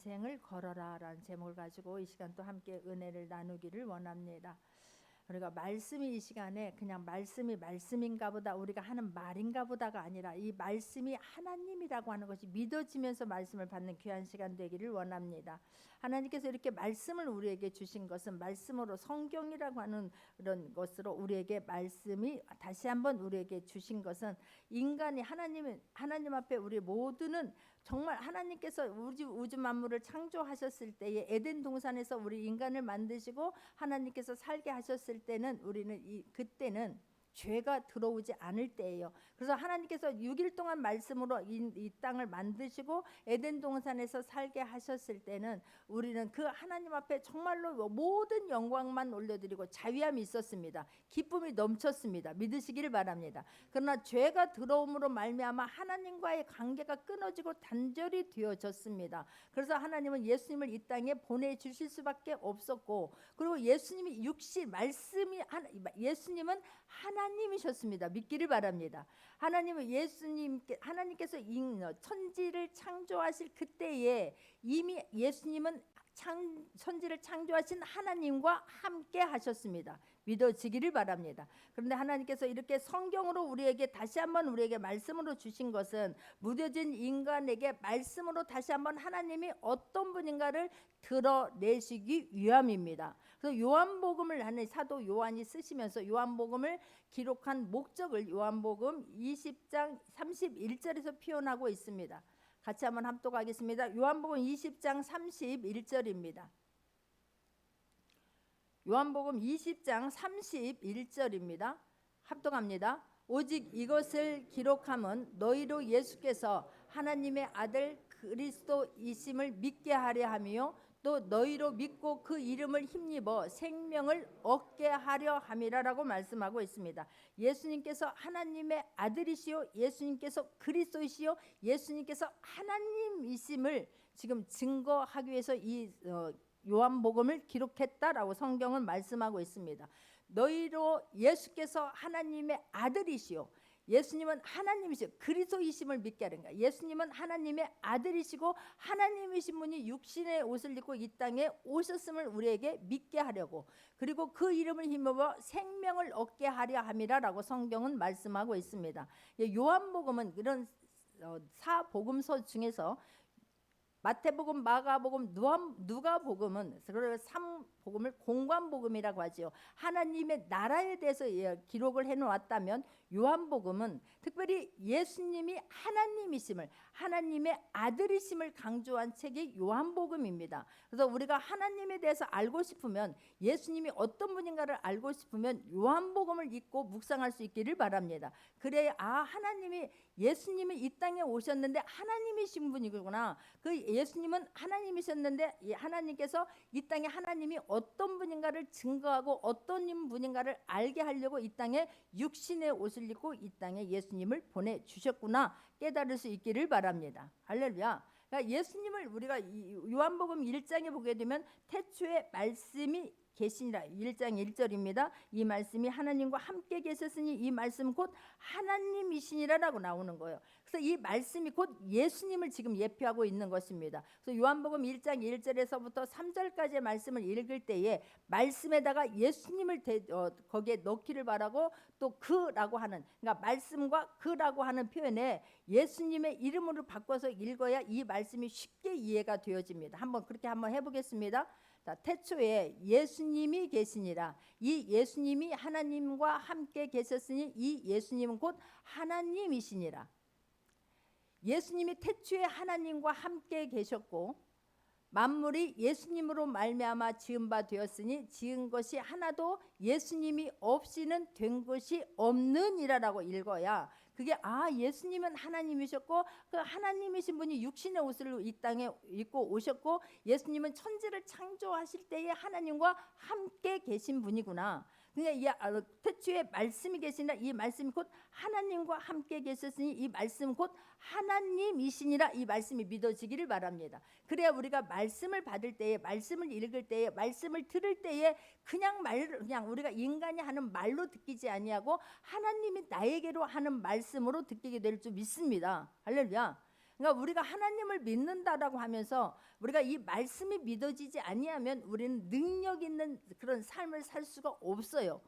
인생을 걸어라 라는 제목을 가지고 이 시간 또 함께 은혜를 나누기를 원합니다. 우리가 말씀이 이 시간에 그냥 말씀이 말씀인가 보다 우리가 하는 말인가 보다가 아니라 이 말씀이 하나님이라고 하는 것이 믿어지면서 말씀을 받는 귀한 시간 되기를 원합니다. 하나님께서 이렇게 말씀을 우리에게 주신 것은 말씀으로 성경이라고 하는 그런 것으로 우리에게 말씀이 다시 한번 우리에게 주신 것은 인간이 하나님 앞에 우리 모두는 정말 하나님께서 우주 만물을 창조하셨을 때에 에덴 동산에서 우리 인간을 만드시고 하나님께서 살게 하셨을 때는 우리는 그때는 죄가 들어오지 않을 때예요. 그래서 하나님께서 6일 동안 말씀으로 이 땅을 만드시고 에덴 동산에서 살게 하셨을 때는 우리는 그 하나님 앞에 정말로 모든 영광만 올려드리고 자유함이 있었습니다. 기쁨이 넘쳤습니다. 믿으시기를 바랍니다. 그러나 죄가 들어옴으로 말미암아 하나님과의 관계가 끊어지고 단절이 되어졌습니다. 그래서 하나님은 예수님을 이 땅에 보내주실 수밖에 없었고, 그리고 예수님이 예수님은 하나님이셨습니다. 믿기를 바랍니다. 하나님께서 천지를 창조하실 그때에 이미 예수님은 천지를 창조하신 하나님과 함께 하셨습니다. 믿어지기를 바랍니다. 그런데 하나님께서 이렇게 성경으로 우리에게 다시 한번 우리에게 말씀으로 주신 것은 무뎌진 인간에게 말씀으로 다시 한번 하나님이 어떤 분인가를 드러내시기 위함입니다. 그래서 요한복음을 하는 사도 요한이 쓰시면서 요한복음을 기록한 목적을 요한복음 20장 31절에서 표현하고 있습니다. 같이 한번 합독하겠습니다. 요한복음 20장 31절입니다. 요한복음 20장 31절입니다. 합독합니다. 오직 이것을 기록함은 너희로 예수께서 하나님의 아들 그리스도이심을 믿게 하려 하며 또 너희로 믿고 그 이름을 힘입어 생명을 얻게 하려 함이라라고 말씀하고 있습니다. 예수님께서 하나님의 아들이시요 예수님께서 그리스도이시요 예수님께서 하나님이심을 지금 증거하기 위해서 이 요한복음을 기록했다라고 성경은 말씀하고 있습니다. 너희로 예수께서 하나님의 아들이시요 예수님은 하나님이시요 그리스도이심을 믿게 하는 거야. 예수님은 하나님의 아들이시고 하나님이신 분이 육신의 옷을 입고 이 땅에 오셨음을 우리에게 믿게 하려고, 그리고 그 이름을 힘입어 생명을 얻게 하려 함이라라고 성경은 말씀하고 있습니다. 요한복음은 이런 사복음서 중에서 마태복음, 마가복음, 누가복음은 그걸 3복음을 공관복음이라고 하지요. 하나님의 나라에 대해서 기록을 해놓았다면 요한복음은 특별히 예수님이 하나님이심을, 하나님의 아들이심을 강조한 책이 요한복음입니다. 그래서 우리가 하나님에 대해서 알고 싶으면, 예수님이 어떤 분인가를 알고 싶으면 요한복음을 읽고 묵상할 수 있기를 바랍니다. 그래야 예수님이 이 땅에 오셨는데 하나님이신 분이구나. 그 예수님은 하나님이셨는데 하나님께서 이 땅에 하나님이 어떤 분인가를 증거하고 어떤 분인가를 알게 하려고 이 땅에 육신의 옷을 입고 이 땅에 예수님을 보내주셨구나 깨달을 수 있기를 바랍니다. 할렐루야. 그러니까 예수님을 우리가 요한복음 1장에 보게 되면 태초에 말씀이 계시니라 1장 1절입니다. 이 말씀이 하나님과 함께 계셨으니 이 말씀은 곧 하나님이시니라라고 나오는 거예요. 그래서 이 말씀이 곧 예수님을 지금 예표하고 있는 것입니다. 그래서 요한복음 1장 1절에서부터 3절까지의 말씀을 읽을 때에 말씀에다가 예수님을 거기에 넣기를 바라고, 또 그라고 하는, 그러니까 말씀과 그라고 하는 표현에 예수님의 이름으로 바꿔서 읽어야 이 말씀이 쉽게 이해가 되어집니다. 그렇게 한번 해보겠습니다. 자, 태초에 예수님이 계시니라. 이 예수님이 하나님과 함께 계셨으니 이 예수님은 곧 하나님이시니라. 예수님이 태초에 하나님과 함께 계셨고 만물이 예수님으로 말미암아 지은 바 되었으니 지은 것이 하나도 예수님이 없이는 된 것이 없느니라라고 읽어야 그게 예수님은 하나님이셨고 그 하나님이신 분이 육신의 옷을 이 땅에 입고 오셨고 예수님은 천지를 창조하실 때에 하나님과 함께 계신 분이구나. 그러니까 태초에 말씀이 계시니라. 이 말씀이 곧 하나님과 함께 계셨으니 이 말씀은 곧 하나님이시니라. 이 말씀이 믿어지기를 바랍니다. 그래야 우리가 말씀을 받을 때에, 말씀을 읽을 때에, 말씀을 들을 때에 그냥 우리가 인간이 하는 말로 듣기지 아니하고 하나님이 나에게로 하는 말씀으로 듣게 될 줄 믿습니다. 할렐루야. 그러니까 우리가 하나님을 믿는다라고 하면서 우리가 이 말씀이 믿어지지 아니하면 우리는 능력 있는 그런 삶을 살 수가 없어요.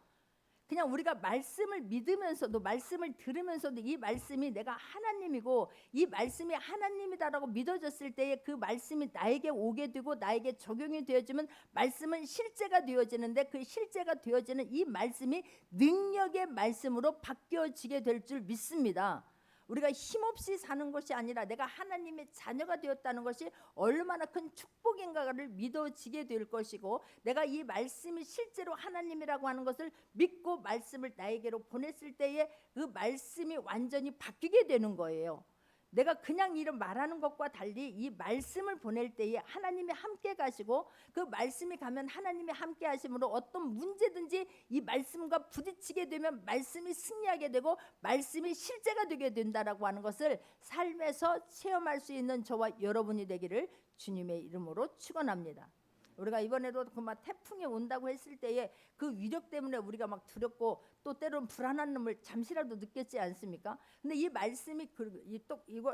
그냥 우리가 말씀을 믿으면서도, 말씀을 들으면서도 이 말씀이 내가 하나님이고 이 말씀이 하나님이다라고 믿어졌을 때에 그 말씀이 나에게 오게 되고 나에게 적용이 되어지면 말씀은 실제가 되어지는데, 그 실제가 되어지는 이 말씀이 능력의 말씀으로 바뀌어지게 될 줄 믿습니다. 우리가 힘없이 사는 것이 아니라 내가 하나님의 자녀가 되었다는 것이 얼마나 큰 축복인가를 믿어지게 될 것이고, 내가 이 말씀이 실제로 하나님이라고 하는 것을 믿고 말씀을 나에게로 보냈을 때에 그 말씀이 완전히 바뀌게 되는 거예요. 내가 그냥 이런 말하는 것과 달리 이 말씀을 보낼 때에 하나님이 함께 가시고, 그 말씀이 가면 하나님이 함께 하심으로 어떤 문제든지 이 말씀과 부딪히게 되면 말씀이 승리하게 되고 말씀이 실제가 되게 된다라고 하는 것을 삶에서 체험할 수 있는 저와 여러분이 되기를 주님의 이름으로 축원합니다. 우리가 이번에도 그 막 태풍이 온다고 했을 때에 그 위력 때문에 우리가 막 두렵고 또 때로는 불안한 놈을 잠시라도 느꼈지 않습니까? 근데 이 말씀이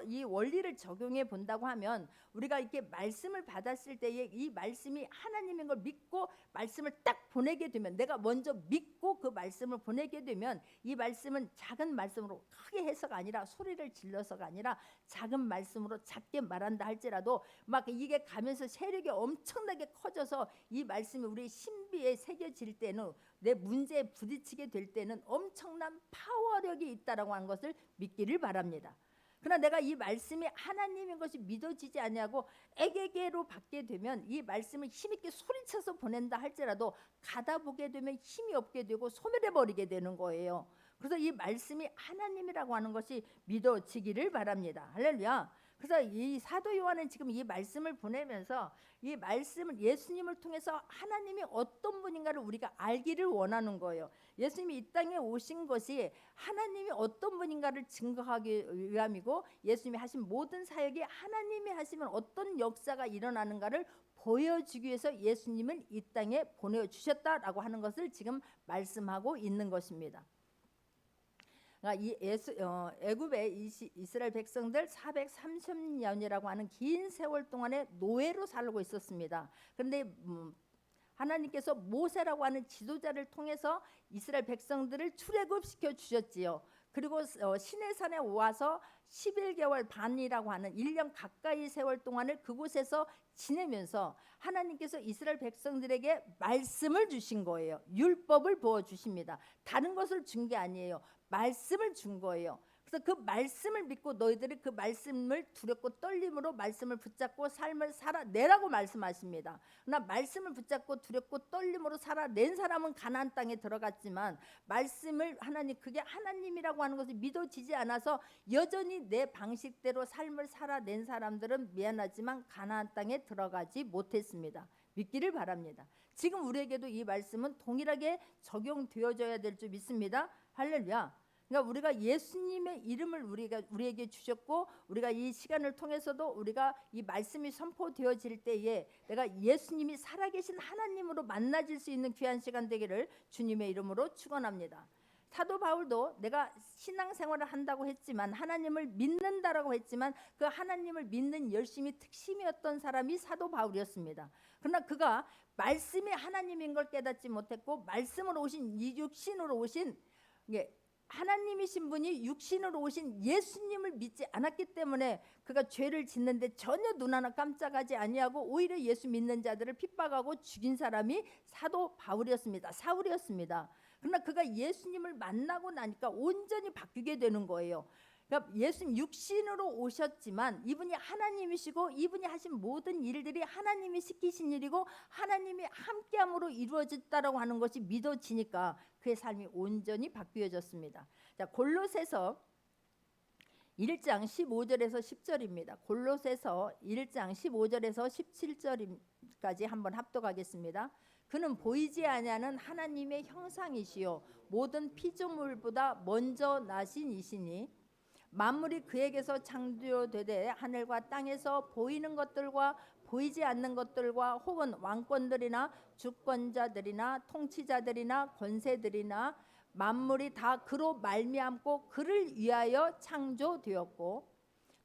이 원리를 적용해 본다고 하면, 우리가 이렇게 말씀을 받았을 때에 이 말씀이 하나님인 걸 믿고 말씀을 딱 보내게 되면, 내가 먼저 믿고 그 말씀을 보내게 되면 이 말씀은 작은 말씀으로 크게 해서가 아니라, 소리를 질러서가 아니라 작은 말씀으로 작게 말한다 할지라도 막 이게 가면서 세력이 엄청나게 커져서 이 말씀이 우리 신비에 새겨질 때는, 내 문제에 부딪히게 될 때는 엄청난 파워력이 있다라고 하는 것을 믿기를 바랍니다. 그러나 내가 이 말씀이 하나님인 것이 믿어지지 아니하고 애게게로 받게 되면 이 말씀을 힘있게 소리쳐서 보낸다 할지라도 가다 보게 되면 힘이 없게 되고 소멸해 버리게 되는 거예요. 그래서 이 말씀이 하나님이라고 하는 것이 믿어지기를 바랍니다. 할렐루야. 그래서 이 사도 요한은 지금 이 말씀을 보내면서 이 말씀을, 예수님을 통해서 하나님이 어떤 분인가를 우리가 알기를 원하는 거예요. 예수님이 이 땅에 오신 것이 하나님이 어떤 분인가를 증거하기 위함이고, 예수님이 하신 모든 사역이 하나님이 하시면 어떤 역사가 일어나는가를 보여주기 위해서 예수님을 이 땅에 보내주셨다라고 하는 것을 지금 말씀하고 있는 것입니다. 이 애굽의 이스라엘 백성들 430년이라고 하는 긴 세월 동안에 노예로 살고 있었습니다. 그런데 하나님께서 모세라고 하는 지도자를 통해서 이스라엘 백성들을 출애굽시켜 주셨지요. 그리고 시내산에 와서 11개월 반이라고 하는 1년 가까이 세월 동안을 그곳에서 지내면서 하나님께서 이스라엘 백성들에게 말씀을 주신 거예요. 율법을 부어 주십니다. 다른 것을 준 게 아니에요. 말씀을 준 거예요. 그래서 그 말씀을 믿고 너희들이 그 말씀을 두렵고 떨림으로 말씀을 붙잡고 삶을 살아내라고 말씀하십니다. 그러나 말씀을 붙잡고 두렵고 떨림으로 살아낸 사람은 가나안 땅에 들어갔지만, 말씀을 그게 하나님이라고 하는 것이 믿어지지 않아서 여전히 내 방식대로 삶을 살아낸 사람들은 미안하지만 가나안 땅에 들어가지 못했습니다. 믿기를 바랍니다. 지금 우리에게도 이 말씀은 동일하게 적용되어져야 될 줄 믿습니다. 할렐루야. 그러니까 우리가 예수님의 이름을 우리에게 주셨고, 우리가 이 시간을 통해서도 우리가 이 말씀이 선포되어질 때에 내가 예수님이 살아계신 하나님으로 만나질 수 있는 귀한 시간 되기를 주님의 이름으로 축원합니다. 사도 바울도 내가 신앙생활을 한다고 했지만, 하나님을 믿는다라고 했지만, 그 하나님을 믿는 열심이 특심이었던 사람이 사도 바울이었습니다. 그러나 그가 말씀이 하나님인 걸 깨닫지 못했고, 말씀으로 오신, 이 육신으로 오신 하나님이신 분이 육신으로 오신 예수님을 믿지 않았기 때문에 그가 죄를 짓는데 전혀 눈 하나 깜짝하지 아니하고 오히려 예수 믿는 자들을 핍박하고 죽인 사람이 사도 바울이었습니다. 사울이었습니다. 그러나 그가 예수님을 만나고 나니까 온전히 바뀌게 되는 거예요. 그러니까 예수님 육신으로 오셨지만 이분이 하나님이시고, 이분이 하신 모든 일들이 하나님이 시키신 일이고 하나님이 함께함으로 이루어졌다라고 하는 것이 믿어지니까 그의 삶이 온전히 바뀌어졌습니다. 자, 골로새서 1장 15절에서 10절입니다. 골로새서 1장 15절에서 17절까지 한번 합독하겠습니다. 그는 보이지 아니하는 하나님의 형상이시요 모든 피조물보다 먼저 나신 이시니, 만물이 그에게서 창조되되 하늘과 땅에서 보이는 것들과 보이지 않는 것들과 혹은 왕권들이나 주권자들이나 통치자들이나 권세들이나 만물이 다 그로 말미암고 그를 위하여 창조되었고,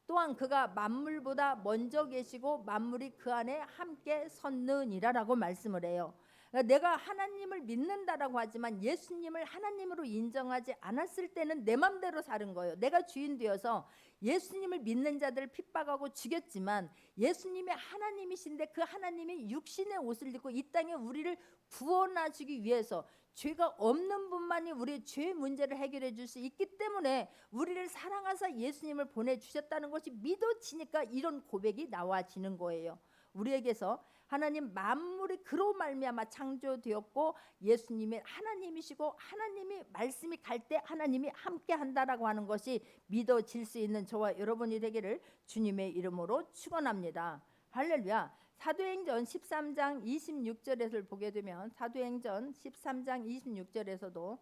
또한 그가 만물보다 먼저 계시고 만물이 그 안에 함께 섰느니라라고 말씀을 해요. 그러니까 내가 하나님을 믿는다라고 하지만 예수님을 하나님으로 인정하지 않았을 때는 내 맘대로 사는 거예요. 내가 주인 되어서 예수님을 믿는 자들을 핍박하고 죽였지만 예수님이 하나님이신데 그 하나님이 육신의 옷을 입고 이 땅에 우리를 구원하시기 위해서 죄가 없는 분만이 우리의 죄 문제를 해결해 줄 수 있기 때문에 우리를 사랑하사 예수님을 보내주셨다는 것이 믿어지니까 이런 고백이 나와지는 거예요. 우리에게서 하나님 만물이 그로 말미암아 창조되었고 예수님이 하나님이시고 하나님이 말씀이 갈 때 하나님이 함께 한다라고 하는 것이 믿어질 수 있는 저와 여러분이 되기를 주님의 이름으로 축원합니다. 할렐루야. 사도행전 13장 26절에서 보게 되면 사도행전 13장 26절에서도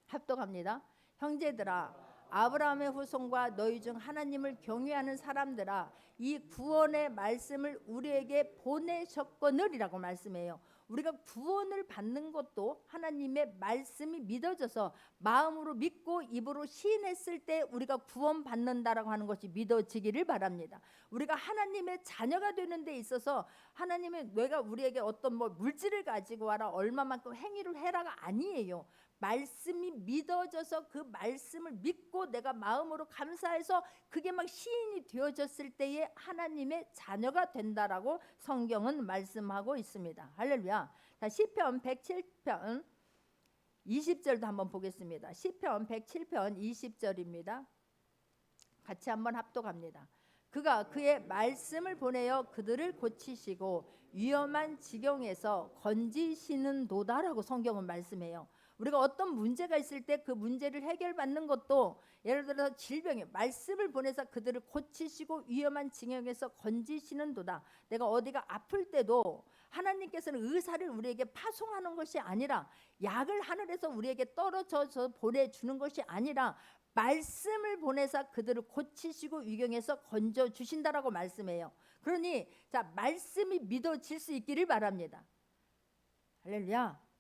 합독합니다. 형제들아 아브라함의 후손과 너희 중 하나님을 경외하는 사람들아 이 구원의 말씀을 우리에게 보내셨거늘이라고 말씀해요. 우리가 구원을 받는 것도 하나님의 말씀이 믿어져서 마음으로 믿고 입으로 시인했을 때 우리가 구원받는다라고 하는 것이 믿어지기를 바랍니다. 우리가 하나님의 자녀가 되는 데 있어서 하나님의 내가 우리에게 어떤 물질을 가지고 와라 얼마만큼 행위를 해라가 아니에요. 말씀이 믿어져서 그 말씀을 믿고 내가 마음으로 감사해서 그게 막 시인이 되어졌을 때에 하나님의 자녀가 된다라고 성경은 말씀하고 있습니다. 할렐루야. 자, 시편 107편 20절도 한번 보겠습니다. 시편 107편 20절입니다. 같이 한번 합독합니다. 그가 그의 말씀을 보내어 그들을 고치시고 위험한 지경에서 건지시는도다라고 성경은 말씀해요. 우리가 어떤 문제가 있을 때 그 문제를 해결받는 것도 예를 들어서 질병에 말씀을 보내서 그들을 고치시고 위험한 징역에서 건지시는도다. 내가 어디가 아플 때도 하나님께서는 의사를 우리에게 파송하는 것이 아니라 약을 하늘에서 우리에게 떨어져서 보내주는 것이 아니라 말씀을 보내서 그들을 고치시고 위경에서 건져주신다라고 말씀해요. 그러니 자 말씀이 믿어질 수 있기를 바랍니다. 할렐루야.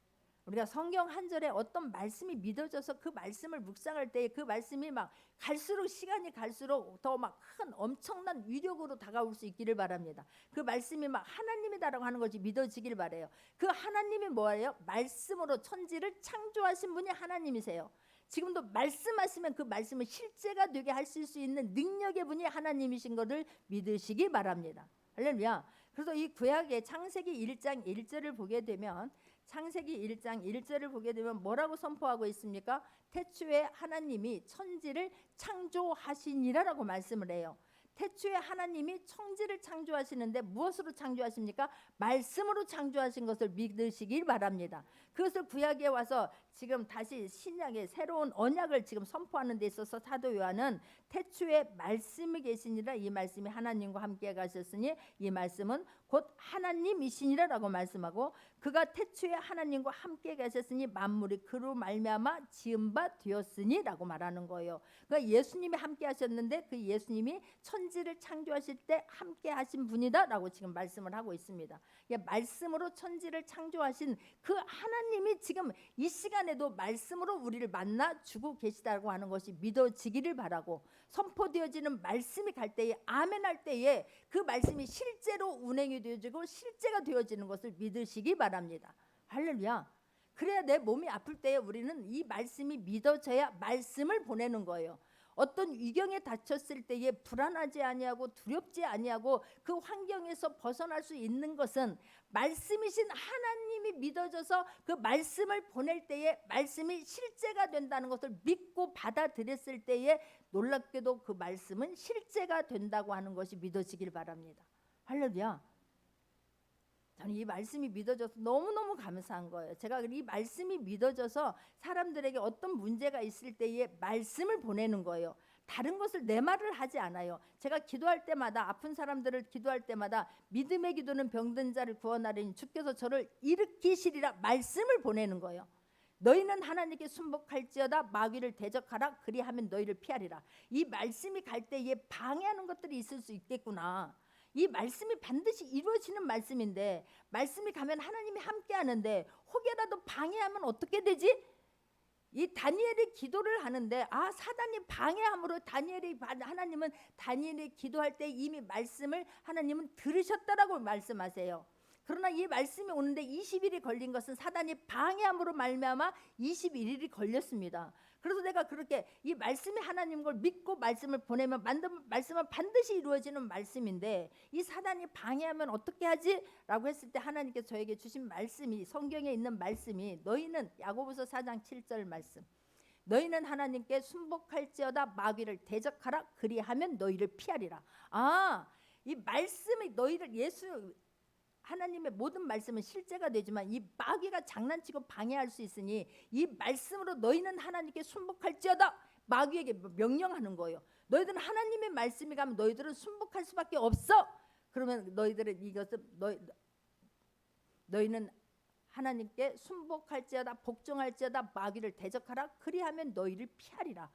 우리가 성경 한 절에 어떤 말씀이 믿어져서 그 말씀을 묵상할 때 그 말씀이 막 갈수록 시간이 갈수록 더 막 큰 엄청난 위력으로 다가올 수 있기를 바랍니다. 그 말씀이 막 하나님이다라고 하는 것이 믿어지길 바래요. 그 하나님이 뭐예요? 말씀으로 천지를 창조하신 분이 하나님이세요. 지금도 말씀하시면 그 말씀을 실제가 되게 하실 수 있는 능력의 분이 하나님이신 것을 믿으시기 바랍니다. 할렐루야. 그래서 이 구약의 창세기 1장 1절을 보게 되면 창세기 1장 1절을 보게 되면 뭐라고 선포하고 있습니까? 태초에 하나님이 천지를 창조하시니라라고 말씀을 해요. 태초에 하나님이 천지를 창조하시는데 무엇으로 창조하십니까? 말씀으로 창조하신 것을 믿으시길 바랍니다. 그것을 구약에 와서 지금 다시 신약의 새로운 언약을 지금 선포하는 데 있어서 사도 요한은 태초에 말씀이 계시니라 이 말씀이 하나님과 함께 가셨으니 이 말씀은 곧 하나님이시니라라고 말씀하고 그가 태초에 하나님과 함께 가셨으니 만물이 그로 말미암아 지은 바 되었으니라고 말하는 거예요. 그러니까 예수님이 함께 하셨는데 그 예수님이 천지를 창조하실 때 함께 하신 분이다라고 지금 말씀을 하고 있습니다. 말씀으로 천지를 창조하신 그 하나님이 지금 이 시간에도 말씀으로 우리를 만나 주고 계시다고 하는 것이 믿어지기를 바라고 선포되어지는 말씀이 갈 때에 아멘 할 때에 그 말씀이 실제로 운행이 되어지고 실제가 되어지는 것을 믿으시기 바랍니다. 할렐루야. 그래야 내 몸이 아플 때에 우리는 이 말씀이 믿어져야 말씀을 보내는 거예요. 어떤 위경에 닥쳤을 때에 불안하지 아니하고 두렵지 아니하고 그 환경에서 벗어날 수 있는 것은 말씀이신 하나님이 믿어져서 그 말씀을 보낼 때에 말씀이 실제가 된다는 것을 믿고 받아들였을 때에 놀랍게도 그 말씀은 실제가 된다고 하는 것이 믿어지길 바랍니다. 할렐루야. 저는 이 말씀이 믿어져서 너무너무 감사한 거예요. 제가 이 말씀이 믿어져서 사람들에게 어떤 문제가 있을 때에 말씀을 보내는 거예요. 다른 것을 내 말을 하지 않아요. 제가 기도할 때마다 아픈 사람들을 기도할 때마다 믿음의 기도는 병든 자를 구원하리니 주께서 저를 일으키시리라 말씀을 보내는 거예요. 너희는 하나님께 순복할지어다 마귀를 대적하라 그리하면 너희를 피하리라. 이 말씀이 갈 때에 방해하는 것들이 있을 수 있겠구나. 이 말씀이 반드시 이루어지는 말씀인데 말씀이 가면 하나님이 함께 하는데 혹여라도 방해하면 어떻게 되지? 이 다니엘이 기도를 하는데 사단이 방해함으로 하나님은 다니엘이 기도할 때 이미 말씀을 하나님은 들으셨다라고 말씀하세요. 그러나 이 말씀이 오는데 20일이 걸린 것은 사단이 방해함으로 말미암아 21일이 걸렸습니다. 그래서 내가 그렇게 이 말씀이 하나님 걸 믿고 말씀을 보내면 말씀은 반드시 이루어지는 말씀인데 이 사단이 방해하면 어떻게 하지? 라고 했을 때 하나님께서 저에게 주신 말씀이, 성경에 있는 말씀이, 너희는 야고보서 4장 7절 말씀, 너희는 하나님께 순복할지어다 마귀를 대적하라 그리하면 너희를 피하리라. 이 말씀이 너희를, 하나님의 모든 말씀은 실제가 되지만 이 마귀가 장난치고 방해할 수 있으니 이 말씀으로 너희는 하나님께 순복할지어다 마귀에게 명령하는 거예요. 너희들은 하나님의 말씀이 가면 너희들은 순복할 수밖에 없어. 그러면 너희들은 이것을 너희는 하나님께 순복할지어다 복종할지어다 마귀를 대적하라 그리하면 너희를 피하리라.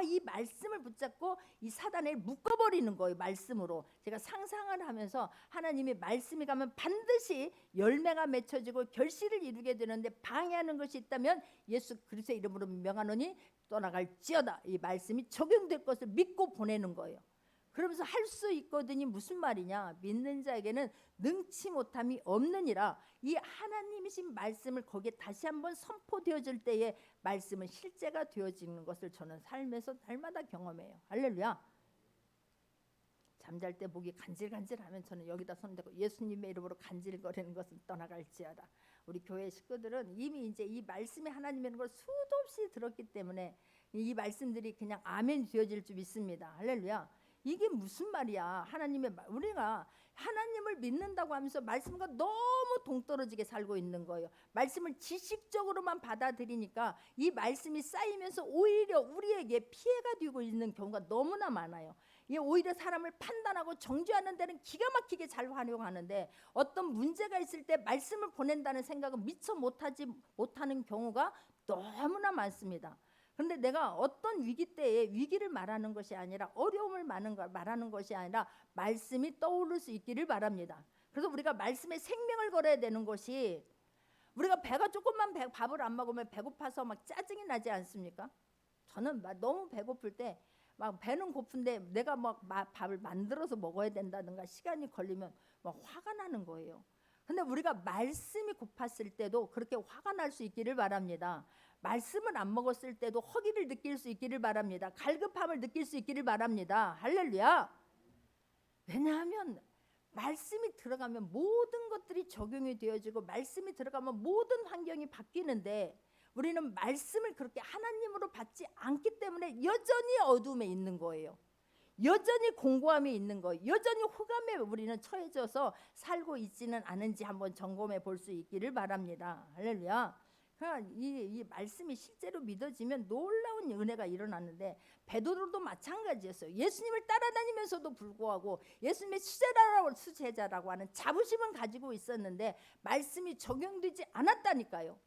이 말씀을 붙잡고 이 사단을 묶어버리는 거예요. 말씀으로. 제가 상상을 하면서 하나님의 말씀이 가면 반드시 열매가 맺혀지고 결실을 이루게 되는데 방해하는 것이 있다면 예수 그리스도의 이름으로 명하노니 떠나갈지어다. 이 말씀이 적용될 것을 믿고 보내는 거예요. 그러면서 할 수 있거든이 무슨 말이냐? 믿는 자에게는 능치 못함이 없느니라. 이 하나님이신 말씀을 거기에 다시 한번 선포되어질 때에 말씀은 실제가 되어지는 것을 저는 삶에서 날마다 경험해요. 할렐루야. 잠잘 때 목이 간질간질하면 저는 여기다 손대고 예수님의 이름으로 간질거리는 것은 떠나갈지어다. 우리 교회 식구들은 이미 이제 이 말씀이 하나님이라는 걸 수도 없이 들었기 때문에 이 말씀들이 그냥 아멘 되어질 줄 믿습니다. 할렐루야. 이게 무슨 말이야? 우리가 하나님을 믿는다고 하면서 말씀과 너무 동떨어지게 살고 있는 거예요. 말씀을 지식적으로만 받아들이니까 이 말씀이 쌓이면서 오히려 우리에게 피해가 되고 있는 경우가 너무나 많아요. 오히려 사람을 판단하고 정죄하는 데는 기가 막히게 잘 활용하는데 어떤 문제가 있을 때 말씀을 보낸다는 생각은 미처 못하는 경우가 너무나 많습니다. 그런데 내가 어떤 위기 때에 위기를 말하는 것이 아니라 어려움을 말하는 것이 아니라 말씀이 떠오를 수 있기를 바랍니다. 그래서 우리가 말씀에 생명을 걸어야 되는 것이, 우리가 배가 조금만 밥을 안 먹으면 배고파서 막 짜증이 나지 않습니까? 저는 너무 배고플 때 막 배는 고픈데 내가 막 밥을 만들어서 먹어야 된다든가 시간이 걸리면 막 화가 나는 거예요. 근데 우리가 말씀이 고팠을 때도 그렇게 화가 날 수 있기를 바랍니다. 말씀을 안 먹었을 때도 허기를 느낄 수 있기를 바랍니다. 갈급함을 느낄 수 있기를 바랍니다. 할렐루야. 왜냐하면 말씀이 들어가면 모든 것들이 적용이 되어지고 말씀이 들어가면 모든 환경이 바뀌는데 우리는 말씀을 그렇게 하나님으로 받지 않기 때문에 여전히 어둠에 있는 거예요. 여전히 공고함이 있는 거예요. 여전히 흑암에 우리는 처해져서 살고 있지는 않은지 한번 점검해 볼 수 있기를 바랍니다. 할렐루야. 그러니까 이 말씀이 실제로 믿어지면 놀라운 은혜가 일어났는데 베드로도 마찬가지였어요. 예수님을 따라다니면서도 불구하고 예수님의 수제자라고 하는 자부심은 가지고 있었는데 말씀이 적용되지 않았다니까요.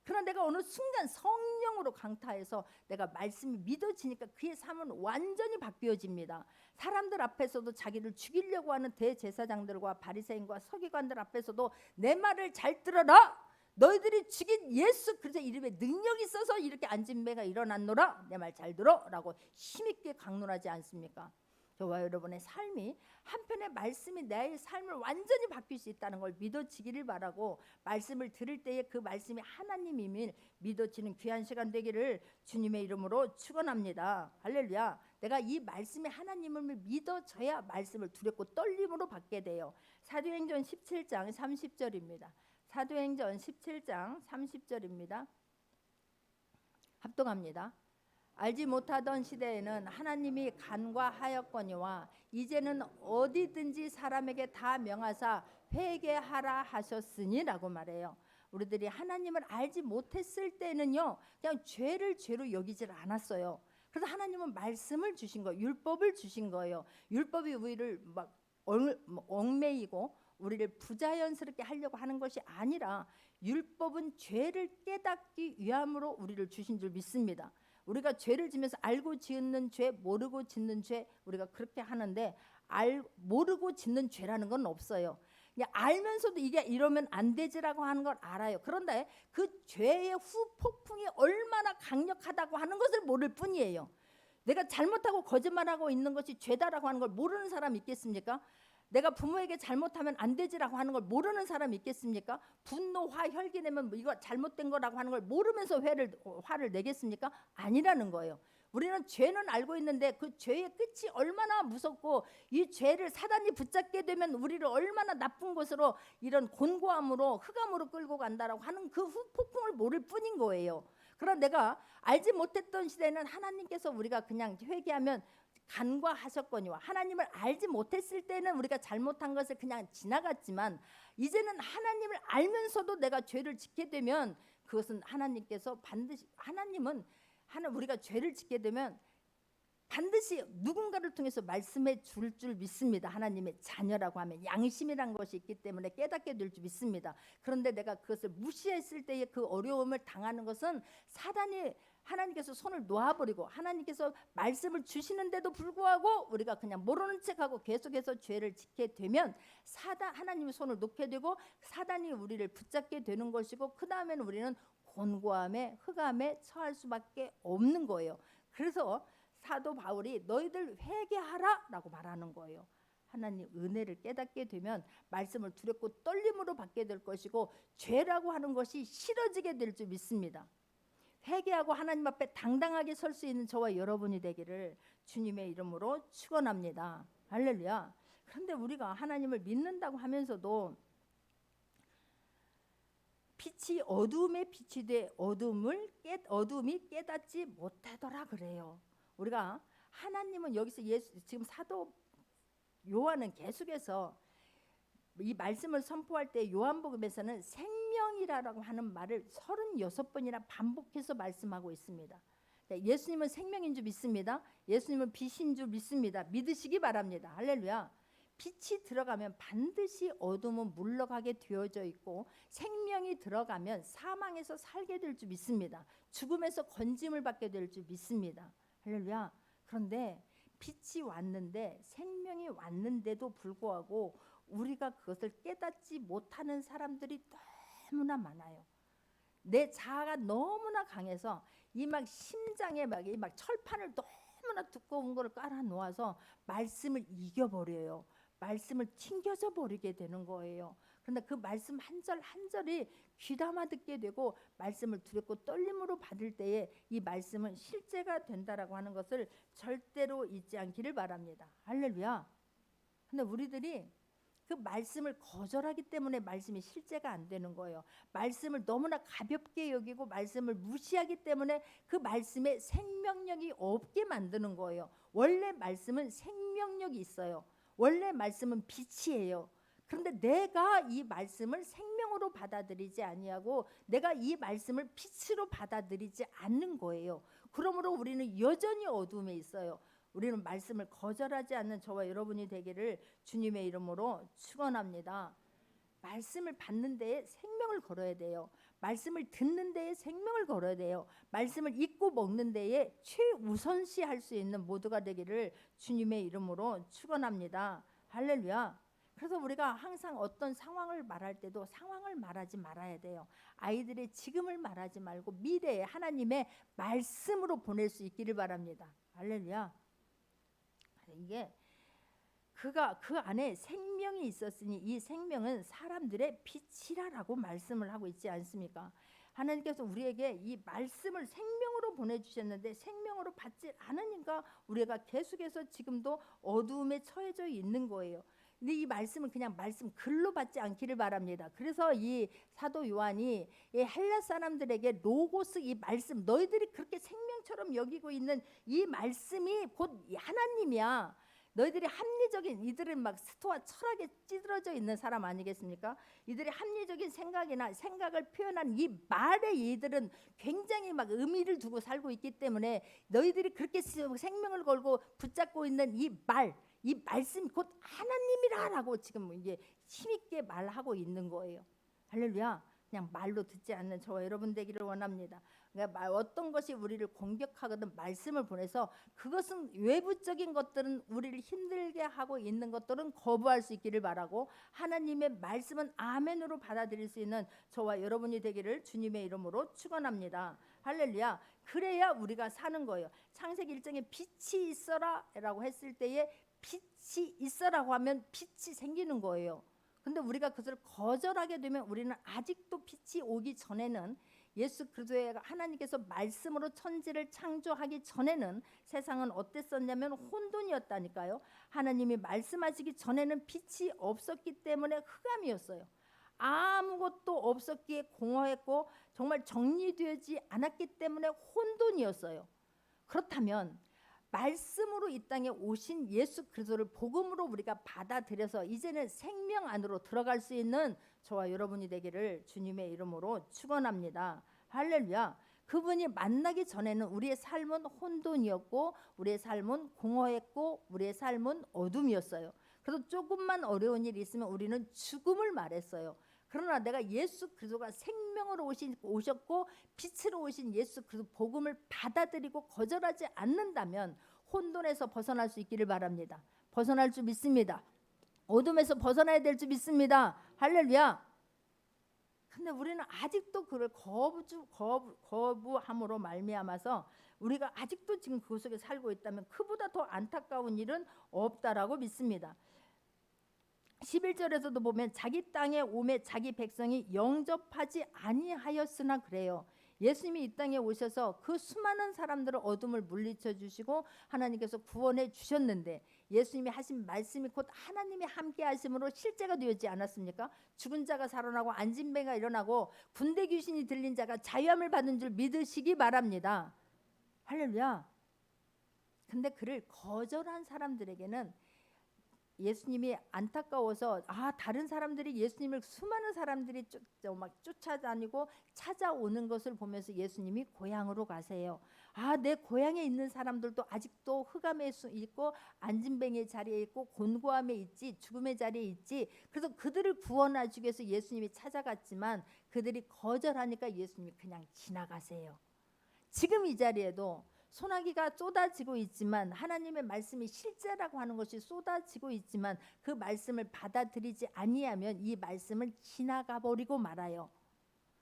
그러나 내가 어느 순간 성령으로 강타해서 내가 말씀이 믿어지니까 그의 삶은 완전히 바뀌어집니다. 사람들 앞에서도 자기를 죽이려고 하는 대제사장들과 바리새인과 서기관들 앞에서도 내 말을 잘 들어라. 너희들이 죽인 예수 그리스도 이름에 능력이 있어서 이렇게 앉은 배가 일어났노라. 내 말 잘 들어 라고 힘있게 강론하지 않습니까? 저와 여러분의 삶이 한편의 말씀이 내 삶을 완전히 바뀔 수 있다는 걸 믿어지기를 바라고 말씀을 들을 때에 그 말씀이 하나님임을 믿어지는 귀한 시간 되기를 주님의 이름으로 축원합니다. 할렐루야. 내가 이 말씀이 하나님을 믿어져야 말씀을 두렵고 떨림으로 받게 돼요. 사도행전 17장 30절입니다. 사도행전 17장 30절입니다. 합독합니다. 알지 못하던 시대에는 하나님이 간과하였거니와 이제는 어디든지 사람에게 다 명하사 회개하라 하셨으니라고 말해요. 우리들이 하나님을 알지 못했을 때는요 그냥 죄를 죄로 여기질 않았어요. 그래서 하나님은 말씀을 주신 거예요. 율법을 주신 거예요. 율법이 우리를 막 얽매이고 우리를 부자연스럽게 하려고 하는 것이 아니라 율법은 죄를 깨닫기 위함으로 우리를 주신 줄 믿습니다. 우리가 죄를 지면서 알고 짓는 죄, 모르고 짓는 죄 우리가 그렇게 하는데 모르고 짓는 죄라는 건 없어요. 알면서도 이게 이러면 안 되지라고 하는 걸 알아요. 그런데 그 죄의 후폭풍이 얼마나 강력하다고 하는 것을 모를 뿐이에요. 내가 잘못하고 거짓말하고 있는 것이 죄다라고 하는 걸 모르는 사람 있겠습니까? 내가 부모에게 잘못하면 안 되지라고 하는 걸 모르는 사람 있겠습니까? 분노, 화, 혈기 내면 이거 잘못된 거라고 하는 걸 모르면서 화를 내겠습니까? 아니라는 거예요. 우리는 죄는 알고 있는데 그 죄의 끝이 얼마나 무섭고 이 죄를 사단이 붙잡게 되면 우리를 얼마나 나쁜 것으로 이런 곤고함으로 흑암으로 끌고 간다라고 하는 그 후폭풍을 모를 뿐인 거예요. 그러나 내가 알지 못했던 시대는 하나님께서 우리가 그냥 회개하면 간과하셨거니와 하나님을 알지 못했을 때는 우리가 잘못한 것을 그냥 지나갔지만 이제는 하나님을 알면서도 내가 죄를 짓게 되면 그것은 하나님께서 반드시 우리가 죄를 짓게 되면 반드시 누군가를 통해서 말씀해 줄 믿습니다. 하나님의 자녀라고 하면 양심이란 것이 있기 때문에 깨닫게 될 줄 믿습니다. 그런데 내가 그것을 무시했을 때의 그 어려움을 당하는 것은 사단이 하나님께서 손을 놓아버리고 하나님께서 말씀을 주시는데도 불구하고 우리가 그냥 모르는 척하고 계속해서 죄를 짓게 되면 하나님의 손을 놓게 되고 사단이 우리를 붙잡게 되는 것이고 그 다음에는 우리는 곤고함에 흑암에 처할 수밖에 없는 거예요. 그래서 사도 바울이 너희들 회개하라라고 말하는 거예요. 하나님 은혜를 깨닫게 되면 말씀을 두렵고 떨림으로 받게 될 것이고 죄라고 하는 것이 싫어지게 될 줄 믿습니다. 회개하고 하나님 앞에 당당하게 설 수 있는 저와 여러분이 되기를 주님의 이름으로 축원합니다. 할렐루야. 그런데 우리가 하나님을 믿는다고 하면서도 빛이 어두움에 빛이 돼 어둠이 깨닫지 못하더라 그래요. 우리가 하나님은 여기서 지금 사도 요한은 계속해서 이 말씀을 선포할 때 요한복음에서는 생명이라고 하는 말을 36번이나 반복해서 말씀하고 있습니다. 예수님은 생명인 줄 믿습니다. 예수님은 빛인 줄 믿습니다. 믿으시기 바랍니다. 할렐루야. 빛이 들어가면 반드시 어둠은 물러가게 되어져 있고 생명이 들어가면 사망에서 살게 될 줄 믿습니다. 죽음에서 건짐을 받게 될 줄 믿습니다. 할렐루야. 그런데 빛이 왔는데 생명이 왔는데도 불구하고 우리가 그것을 깨닫지 못하는 사람들이 너무나 많아요. 내 자아가 너무나 강해서 이 막 심장에 막 철판을 너무나 두꺼운 걸 깔아 놓아서 말씀을 이겨버려요. 말씀을 튕겨져 버리게 되는 거예요. 그런데 그 말씀 한 절 한 절이 귀담아 듣게 되고 말씀을 두렵고 떨림으로 받을 때에 이 말씀은 실제가 된다라고 하는 것을 절대로 잊지 않기를 바랍니다. 할렐루야. 근데 우리들이 그 말씀을 거절하기 때문에 말씀이 실제가 안 되는 거예요. 말씀을 너무나 가볍게 여기고 말씀을 무시하기 때문에 그 말씀에 생명력이 없게 만드는 거예요. 원래 말씀은 생명력이 있어요. 원래 말씀은 빛이에요. 그런데 내가 이 말씀을 생명으로 받아들이지 아니하고 내가 이 말씀을 빛으로 받아들이지 않는 거예요. 그러므로 우리는 여전히 어둠에 있어요. 우리는 말씀을 거절하지 않는 저와 여러분이 되기를 주님의 이름으로 축원합니다. 말씀을 받는 데에 생명을 걸어야 돼요. 말씀을 듣는 데에 생명을 걸어야 돼요. 말씀을 읽고 먹는 데에 최우선시할 수 있는 모두가 되기를 주님의 이름으로 축원합니다. 할렐루야. 그래서 우리가 항상 어떤 상황을 말할 때도 상황을 말하지 말아야 돼요. 아이들의 지금을 말하지 말고 미래에 하나님의 말씀으로 보낼 수 있기를 바랍니다. 할렐루야. 이게 그가 그 안에 생명이 있었으니 이 생명은 사람들의 빛이라라고 말씀을 하고 있지 않습니까? 하나님께서 우리에게 이 말씀을 생명으로 보내주셨는데 생명으로 받지 않으니까 우리가 계속해서 지금도 어두움에 처해져 있는 거예요. 근데 이 말씀은 그냥 말씀 글로 받지 않기를 바랍니다. 그래서 이 사도 요한이 이 헬라 사람들에게 로고스 이 말씀 너희들이 그렇게 생명처럼 여기고 있는 이 말씀이 곧 하나님이야. 너희들이 합리적인 이들은 막 스토아 철학에 찌들어져 있는 사람 아니겠습니까? 이들이 합리적인 생각을 표현한 이 말에 이들은 굉장히 막 의미를 두고 살고 있기 때문에 너희들이 그렇게 생명을 걸고 붙잡고 있는 이 말씀 곧 하나님이라라고 지금 이게 힘있게 말하고 있는 거예요. 할렐루야. 그냥 말로 듣지 않는 저와 여러분 되기를 원합니다. 그러니까 어떤 것이 우리를 공격하거든 말씀을 보내서 그것은 외부적인 것들은 우리를 힘들게 하고 있는 것들은 거부할 수 있기를 바라고, 하나님의 말씀은 아멘으로 받아들일 수 있는 저와 여러분이 되기를 주님의 이름으로 축원합니다. 할렐루야. 그래야 우리가 사는 거예요. 창세기 1장에 빛이 있어라 라고 했을 때에 빛이 있어라고 하면 빛이 생기는 거예요. 근데 우리가 그것을 거절하게 되면 우리는 아직도 빛이 오기 전에는, 예수 그리스도의 하나님께서 말씀으로 천지를 창조하기 전에는 세상은 어땠었냐면 혼돈이었다니까요. 하나님이 말씀하시기 전에는 빛이 없었기 때문에 흑암이었어요. 아무것도 없었기에 공허했고 정말 정리되지 않았기 때문에 혼돈이었어요. 그렇다면 말씀으로 이 땅에 오신 예수 그리스도를 복음으로 우리가 받아들여서 이제는 생명 안으로 들어갈 수 있는 저와 여러분이 되기를 주님의 이름으로 축원합니다. 할렐루야. 그분이 만나기 전에는 우리의 삶은 혼돈이었고 우리의 삶은 공허했고 우리의 삶은 어둠이었어요. 그래서 조금만 어려운 일이 있으면 우리는 죽음을 말했어요. 그러나 내가 예수 그리스도가 생명으로 오셨고 빛으로 오신 예수 그리스도 복음을 받아들이고 거절하지 않는다면 혼돈에서 벗어날 수 있기를 바랍니다. 벗어날 줄 믿습니다. 어둠에서 벗어나야 될 줄 믿습니다. 할렐루야. 근데 우리는 아직도 그걸 거부함으로 말미암아서 우리가 아직도 지금 그 속에 살고 있다면 그보다 더 안타까운 일은 없다라고 믿습니다. 11절에서도 보면 자기 땅에 오매 자기 백성이 영접하지 아니하였으나 그래요. 예수님이 이 땅에 오셔서 그 수많은 사람들을 어둠을 물리쳐 주시고 하나님께서 구원해 주셨는데 예수님이 하신 말씀이 곧 하나님이 함께 하심으로 실제가 되지 않았습니까? 죽은 자가 살아나고 앉은 배가 일어나고 군대 귀신이 들린 자가 자유함을 받은 줄 믿으시기 바랍니다. 할렐루야. 근데 그를 거절한 사람들에게는 예수님이 안타까워서 다른 사람들이 예수님을 수많은 사람들이 막 쫓아다니고 찾아오는 것을 보면서 예수님이 고향으로 가세요. 내 고향에 있는 사람들도 아직도 흑암에 있고 안진뱅이의 자리에 있고 곤고함에 있지, 죽음의 자리에 있지. 그래서 그들을 구원하기 위해서 예수님이 찾아갔지만 그들이 거절하니까 예수님이 그냥 지나가세요. 지금 이 자리에도 소나기가 쏟아지고 있지만 하나님의 말씀이 실제라고 하는 것이 쏟아지고 있지만 그 말씀을 받아들이지 아니하면 이 말씀을 지나가 버리고 말아요.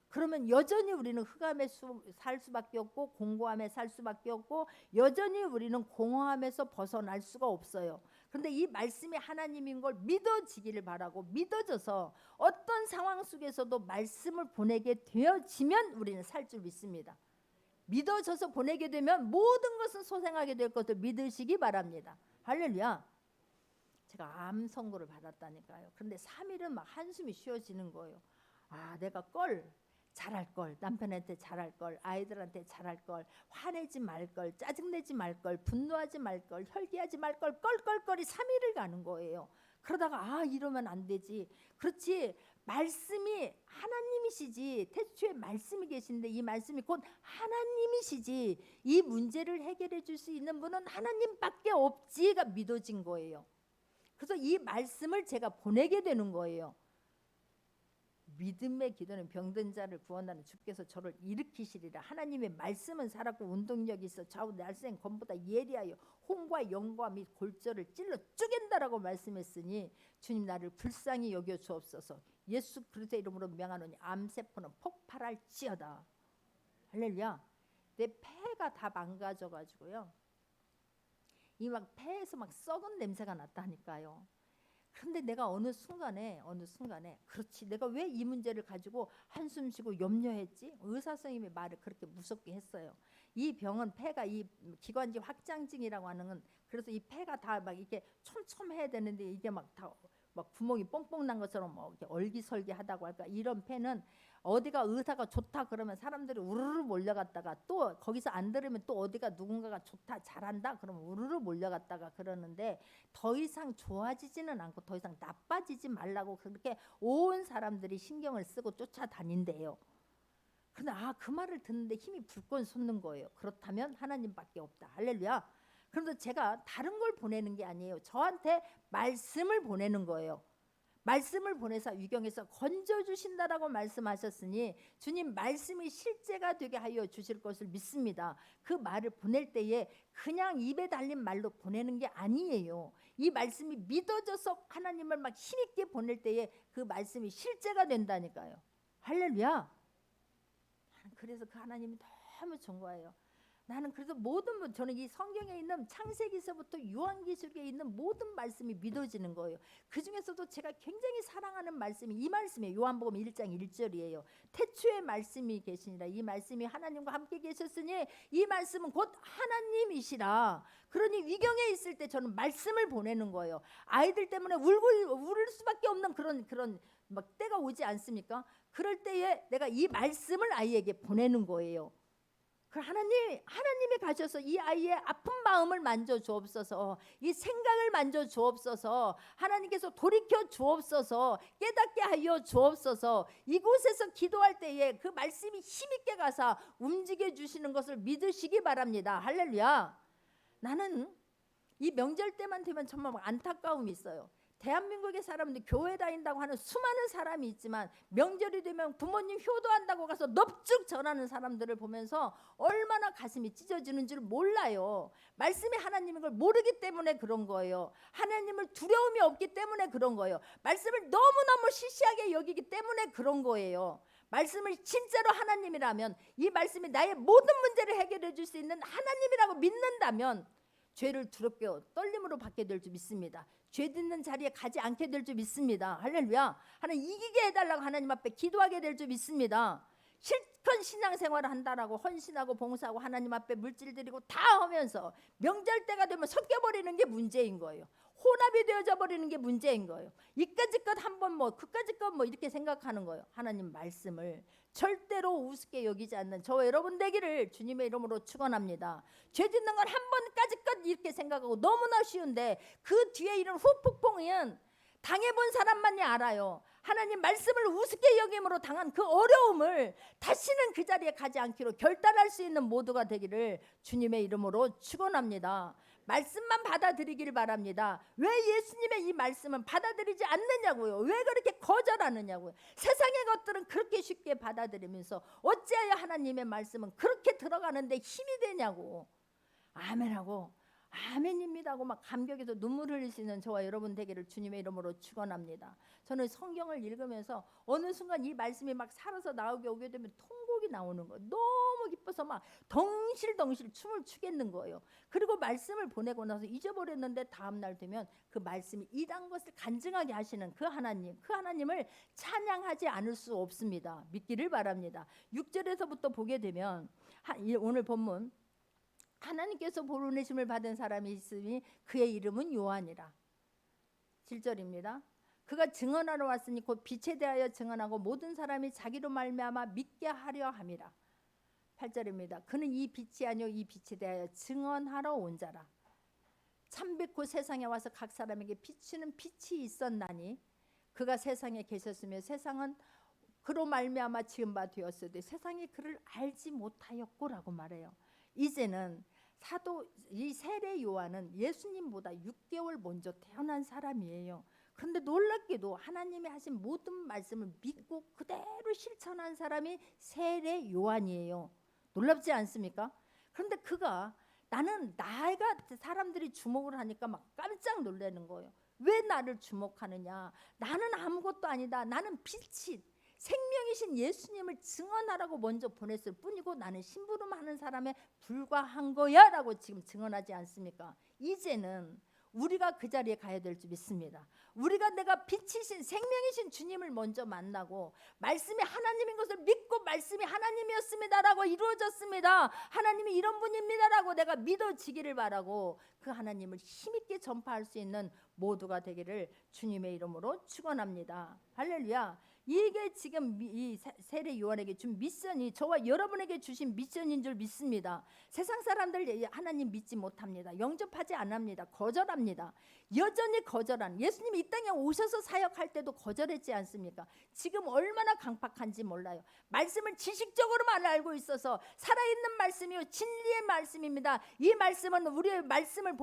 그러면 여전히 우리는 흑암에 살 수밖에 없고 공고함에 살 수밖에 없고 여전히 우리는 공허함에서 벗어날 수가 없어요. 그런데 이 말씀이 하나님인 걸 믿어지기를 바라고 믿어져서 어떤 상황 속에서도 말씀을 보내게 되어지면 우리는 살 줄 믿습니다. 믿어져서 보내게 되면 모든 것은 소생하게 될 것을 믿으시기 바랍니다. 할렐루야. 제가 암 선고를 받았다니까요. 그런데 3일은 막 한숨이 쉬어지는 거예요. 내가 잘할 걸, 남편한테 잘할 걸, 아이들한테 잘할 걸, 화내지 말 걸, 짜증내지 말 걸, 분노하지 말 걸, 혈기하지 말 걸, 껄껄거리 3일을 가는 거예요. 그러다가 이러면 안 되지. 그렇지. 말씀이 하나님이시지. 태초에 말씀이 계신데 이 말씀이 곧 하나님이시지. 이 문제를 해결해 줄 수 있는 분은 하나님밖에 없지가 믿어진 거예요. 그래서 이 말씀을 제가 보내게 되는 거예요. 믿음의 기도는 병든 자를 구원하는 주께서 저를 일으키시리라. 하나님의 말씀은 살았고 운동력이 있어 좌우 날쌘 검보다 예리하여 홍과 영과 및 골절을 찔러 쪼갠다라고 말씀했으니 주님 나를 불쌍히 여겨 주옵소서. 예수 그리스도의 이름으로 명하노니 암세포는 폭발할지어다. 할렐루야. 내 폐가 다 망가져 가지고요. 이 막 폐에서 막 썩은 냄새가 났다니까요. 그런데 내가 어느 순간에 그렇지, 내가 왜 이 문제를 가지고 한숨 쉬고 염려했지? 의사 선생님이 말을 그렇게 무섭게 했어요. 이 병은 폐가 이 기관지 확장증이라고 하는 건, 그래서 이 폐가 다 막 이렇게 촘촘해야 되는데 이게 막 다 막 구멍이 뻥뻥 난 것처럼 뭐 이렇게 얼기설기하다고 할까. 이런 폐는 어디가 의사가 좋다 그러면 사람들이 우르르 몰려갔다가 또 거기서 안 들으면 또 어디가 누군가가 좋다 잘한다 그러면 우르르 몰려갔다가 그러는데 더 이상 좋아지지는 않고 더 이상 나빠지지 말라고 그렇게 온 사람들이 신경을 쓰고 쫓아다닌대요. 근데 그 말을 듣는데 힘이 불끈 솟는 거예요. 그렇다면 하나님밖에 없다. 할렐루야. 그런데 제가 다른 걸 보내는 게 아니에요. 저한테 말씀을 보내는 거예요. 말씀을 보내사 위경에서 건져주신다라고 말씀하셨으니 주님 말씀이 실제가 되게 하여 주실 것을 믿습니다. 그 말을 보낼 때에 그냥 입에 달린 말로 보내는 게 아니에요. 이 말씀이 믿어져서 하나님을 막 힘있게 보낼 때에 그 말씀이 실제가 된다니까요. 할렐루야. 그래서 그 하나님이 너무 좋아해요. 나는 그래서 저는 이 성경에 있는 창세기서부터 요한계시록에 있는 모든 말씀이 믿어지는 거예요. 그 중에서도 제가 굉장히 사랑하는 말씀이 이 말씀이에요. 요한복음 1장 1절이에요. 태초에 말씀이 계시니라. 이 말씀이 하나님과 함께 계셨으니 이 말씀은 곧 하나님이시라. 그러니 위경에 있을 때 저는 말씀을 보내는 거예요. 아이들 때문에 울 수밖에 없는 그런 막 때가 오지 않습니까? 그럴 때에 내가 이 말씀을 아이에게 보내는 거예요. 그 하나님이 가셔서 이 아이의 아픈 마음을 만져 주옵소서, 이 생각을 만져 주옵소서, 하나님께서 돌이켜 주옵소서, 깨닫게 하여 주옵소서. 이곳에서 기도할 때에 그 말씀이 힘있게 가서 움직여 주시는 것을 믿으시기 바랍니다. 할렐루야. 나는 이 명절 때만 되면 정말 안타까움이 있어요. 대한민국의 사람들 교회 다닌다고 하는 수많은 사람이 있지만 명절이 되면 부모님 효도한다고 가서 넙죽 전하는 사람들을 보면서 얼마나 가슴이 찢어지는 줄 몰라요. 말씀이 하나님인 걸 모르기 때문에 그런 거예요. 하나님을 두려움이 없기 때문에 그런 거예요. 말씀을 너무너무 시시하게 여기기 때문에 그런 거예요. 말씀을 진짜로 하나님이라면, 이 말씀이 나의 모든 문제를 해결해 줄 수 있는 하나님이라고 믿는다면 죄를 두렵게 떨림으로 받게 될 줄 믿습니다. 죄 짓는 자리에 가지 않게 될 줄 믿습니다. 할렐루야. 하나님 이기게 해달라고 하나님 앞에 기도하게 될 줄 믿습니다. 실컷 신앙생활을 한다라고 헌신하고 봉사하고 하나님 앞에 물질 드리고 다 하면서 명절 때가 되면 섞여버리는 게 문제인 거예요. 혼합이 되어져 버리는 게 문제인 거예요. 이까짓 것 한번 그까짓 것 이렇게 생각하는 거예요. 하나님 말씀을 절대로 우습게 여기지 않는 저와 여러분 되기를 주님의 이름으로 축원합니다. 죄 짓는 건 한 번까짓 것 이렇게 생각하고 너무나 쉬운데 그 뒤에 이런 후폭풍은 당해본 사람만이 알아요. 하나님 말씀을 우습게 여김으로 당한 그 어려움을 다시는 그 자리에 가지 않기로 결단할 수 있는 모두가 되기를 주님의 이름으로 축원합니다. 말씀만 받아들이길 바랍니다. 왜 예수님의 이 말씀은 받아들이지 않느냐고요? 왜 그렇게 거절하느냐고요? 세상의 것들은 그렇게 쉽게 받아들이면서 어찌하여 하나님의 말씀은 그렇게 들어가는데 힘이 되냐고. 아멘하고 아멘입니다 하고 막 감격에서 눈물을 흘리시는 저와 여러분 되기를 주님의 이름으로 축원합니다. 저는 성경을 읽으면서 어느 순간 이 말씀이 막 살아서 나오게 오게 되면 통곡이 나오는 거예요. 너무 기뻐서 막 덩실덩실 춤을 추겠는 거예요. 그리고 말씀을 보내고 나서 잊어버렸는데 다음 날 되면 그 말씀이 이런 것을 간증하게 하시는 그 하나님을 찬양하지 않을 수 없습니다. 믿기를 바랍니다. 6절에서부터 보게 되면 오늘 본문 하나님께서 보내심을 받은 사람이 있으니 그의 이름은 요한이라. 7절입니다. 그가 증언하러 왔으니 곧 빛에 대하여 증언하고 모든 사람이 자기로 말미암아 믿게 하려 함이라. 8절입니다. 그는 이 빛이 아니요 이 빛에 대하여 증언하러 온 자라. 참빛고 세상에 와서 각 사람에게 비추는 빛이 있었나니 그가 세상에 계셨으며 세상은 그로 말미암아 지은 바 되었으되 세상이 그를 알지 못하였고라고 말해요. 이제는 이 세례 요한은 예수님보다 6개월 먼저 태어난 사람이에요. 그런데 놀랍게도 하나님이 하신 모든 말씀을 믿고 그대로 실천한 사람이 세례 요한이에요. 놀랍지 않습니까? 그런데 나가 사람들이 주목을 하니까 막 깜짝 놀라는 거예요. 왜 나를 주목하느냐? 나는 아무것도 아니다. 나는 빛이 생명이신 예수님을 증언하라고 먼저 보냈을 뿐이고 나는 심부름하는 사람에 불과한 거야 라고 지금 증언하지 않습니까? 이제는 우리가 그 자리에 가야 될 줄 믿습니다. 내가 빛이신 생명이신 주님을 먼저 만나고 말씀이 하나님인 것을 믿고 말씀이 하나님이었습니다라고 이루어졌습니다. 하나님이 이런 분입니다라고 내가 믿어지기를 바라고 그 하나님을 힘있게 전파할 수 있는 모두가 되기를 주님의 이름으로 축원합니다. 할렐루야. 이게 지금 이 세례 요한에게 준 미션이 저와 여러분에게 주신 미션인 줄 믿습니다. 세상 사람들 하나님 믿지 못합니다. 영접하지 않습니다. 거절합니다. 여전히 거절한 예수님이 이 땅에 오셔서 사역할 때도 거절했지 않습니까? 지금 얼마나 강팍한지 몰라요. 말씀을 지식적으로만 알고 있어서 살아있는 말씀이요 진리의 말씀입니다. 이 말씀은 우리의 말씀을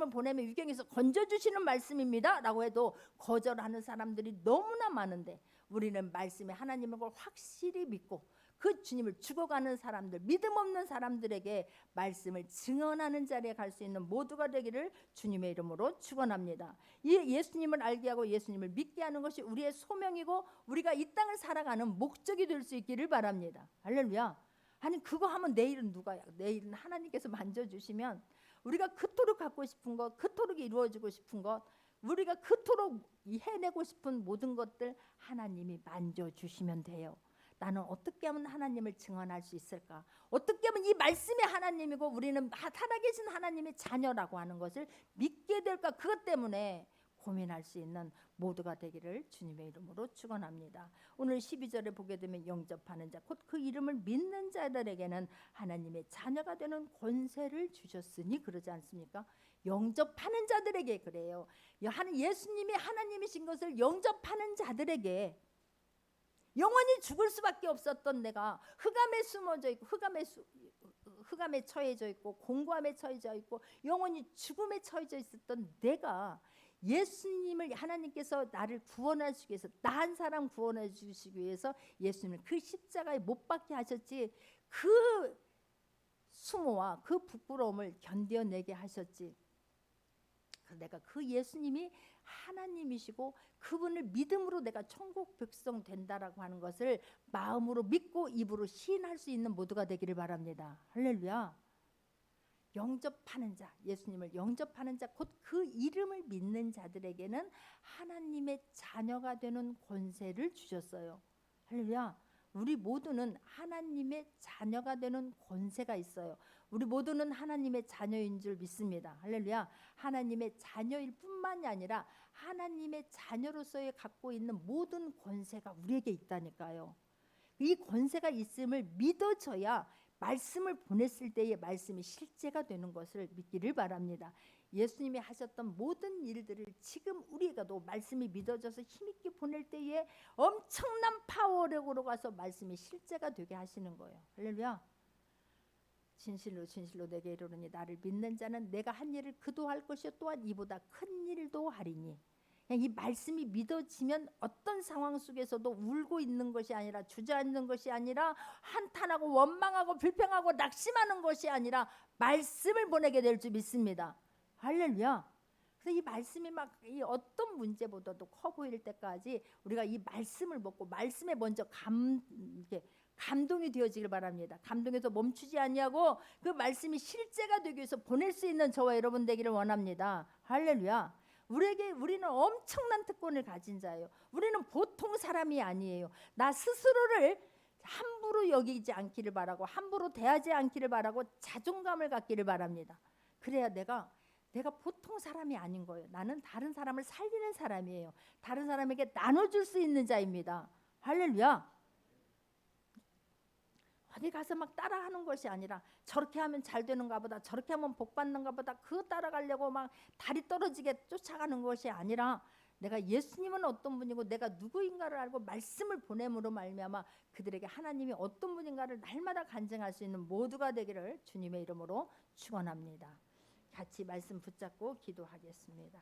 보내면 위경에서 건져주시는 말씀입니다 라고 해도 거절하는 사람들이 너무나 많은데, 우리는 말씀에 하나님을 확실히 믿고 그 주님을 죽어가는 사람들, 믿음 없는 사람들에게 말씀을 증언하는 자리에 갈 수 있는 모두가 되기를 주님의 이름으로 축원합니다. 이 예수님을 알게 하고 예수님을 믿게 하는 것이 우리의 소명이고 우리가 이 땅을 살아가는 목적이 될 수 있기를 바랍니다. 할렐루야. 아니 그거 하면 내일은 누가야? 내일은 하나님께서 만져주시면 우리가 그토록 갖고 싶은 것, 그토록 이루어지고 싶은 것, 우리가 그토록 해내고 싶은 모든 것들 하나님이 만져주시면 돼요. 나는 어떻게 하면 하나님을 증언할 수 있을까? 어떻게 하면 이 말씀이 하나님이고 우리는 살아계신 하나님의 자녀라고 하는 것을 믿게 될까? 그것 때문에 고민할 수 있는 모두가 되기를 주님의 이름으로 축원합니다. 오늘 12절에 보게 되면 영접하는 자, 곧 그 이름을 믿는 자들에게는 하나님의 자녀가 되는 권세를 주셨으니 그러지 않습니까? 영접하는 자들에게 그래요. 예수님이 하나님이신 것을 영접하는 자들에게, 영원히 죽을 수밖에 없었던 내가 흑암에 숨어져 있고 흑암에 처해져 있고 공고함에 처해져 있고 영원히 죽음에 처해져 있었던 내가, 예수님을 하나님께서 나를 구원하시기 위해서, 나 한 사람 구원해 주시기 위해서 예수님을 그 십자가에 못 박게 하셨지, 그 수모와 그 부끄러움을 견뎌내게 하셨지. 내가 그 예수님이 하나님이시고 그분을 믿음으로 내가 천국 백성 된다라고 하는 것을 마음으로 믿고 입으로 시인할 수 있는 모두가 되기를 바랍니다. 할렐루야. 영접하는 자, 예수님을 영접하는 자, 곧 그 이름을 믿는 자들에게는 하나님의 자녀가 되는 권세를 주셨어요. 할렐루야. 우리 모두는 하나님의 자녀가 되는 권세가 있어요. 우리 모두는 하나님의 자녀인 줄 믿습니다. 할렐루야. 하나님의 자녀일 뿐만이 아니라 하나님의 자녀로서의 갖고 있는 모든 권세가 우리에게 있다니까요. 이 권세가 있음을 믿어져야 말씀을 보냈을 때의 말씀이 실제가 되는 것을 믿기를 바랍니다. 예수님이 하셨던 모든 일들을 지금 우리가도 말씀이 믿어져서 힘있게 보낼 때에 엄청난 파워력으로 가서 말씀이 실제가 되게 하시는 거예요. 할렐루야. 진실로 진실로 내게 이르노니 나를 믿는 자는 내가 한 일을 그도 할 것이요 또한 이보다 큰 일도 하리니. 그냥 이 말씀이 믿어지면 어떤 상황 속에서도 울고 있는 것이 아니라, 주저앉는 것이 아니라, 한탄하고 원망하고 불평하고 낙심하는 것이 아니라 말씀을 보내게 될 줄 믿습니다. 할렐루야. 그래서 이 말씀이 막 이 어떤 문제보다도 커 보일 때까지 우리가 이 말씀을 먹고 말씀에 먼저 이렇게 감동이 되어지길 바랍니다. 감동해서 멈추지 아니하고 그 말씀이 실제가 되기 위해서 보낼 수 있는 저와 여러분 되기를 원합니다. 할렐루야. 우리는 엄청난 특권을 가진 자예요. 우리는 보통 사람이 아니에요. 나 스스로를 함부로 여기지 않기를 바라고, 함부로 대하지 않기를 바라고, 자존감을 갖기를 바랍니다. 그래야 내가 보통 사람이 아닌 거예요. 나는 다른 사람을 살리는 사람이에요. 다른 사람에게 나눠줄 수 있는 자입니다. 할렐루야. 어디 가서 막 따라하는 것이 아니라, 저렇게 하면 잘 되는가 보다, 저렇게 하면 복 받는가 보다, 그거 따라가려고 막 다리 떨어지게 쫓아가는 것이 아니라, 내가 예수님은 어떤 분이고 내가 누구인가를 알고 말씀을 보냄으로 말미암아 그들에게 하나님이 어떤 분인가를 날마다 간증할 수 있는 모두가 되기를 주님의 이름으로 축원합니다. 같이 말씀 붙잡고 기도하겠습니다.